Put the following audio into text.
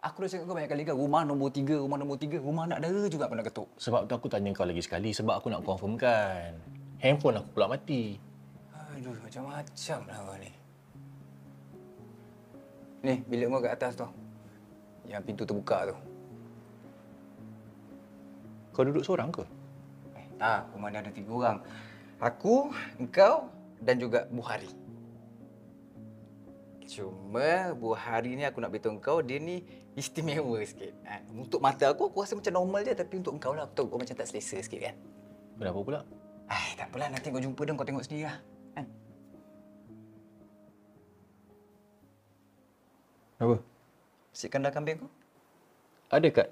Aku dah cakap kau banyak kali kan, rumah nombor 3, rumah anak dara juga pernah ketuk. Sebab tu aku tanya kau lagi sekali sebab aku nak confirmkan. Handphone aku pula mati. Aduh, macam-macam lah kau ni. Ni, bilik kau kat atas tu. Yang pintu terbuka tu. Kau duduk seorang ke? Tak, rumah ni ada 3 orang. Aku, engkau dan juga Bu Hari. Cuma Bu Hari ni aku nak beritahu kau, dia ni istimewa sikit. Untuk mata aku rasa macam normal je. Tapi untuk engkau lah, aku tahu kau macam tak selesa sikit kan. Kenapa pula? Tak apalah, nanti kau jumpa dia, kau tengok sendiri lah. Kan? Apa? Nasi kandar kambing kau? Ada kat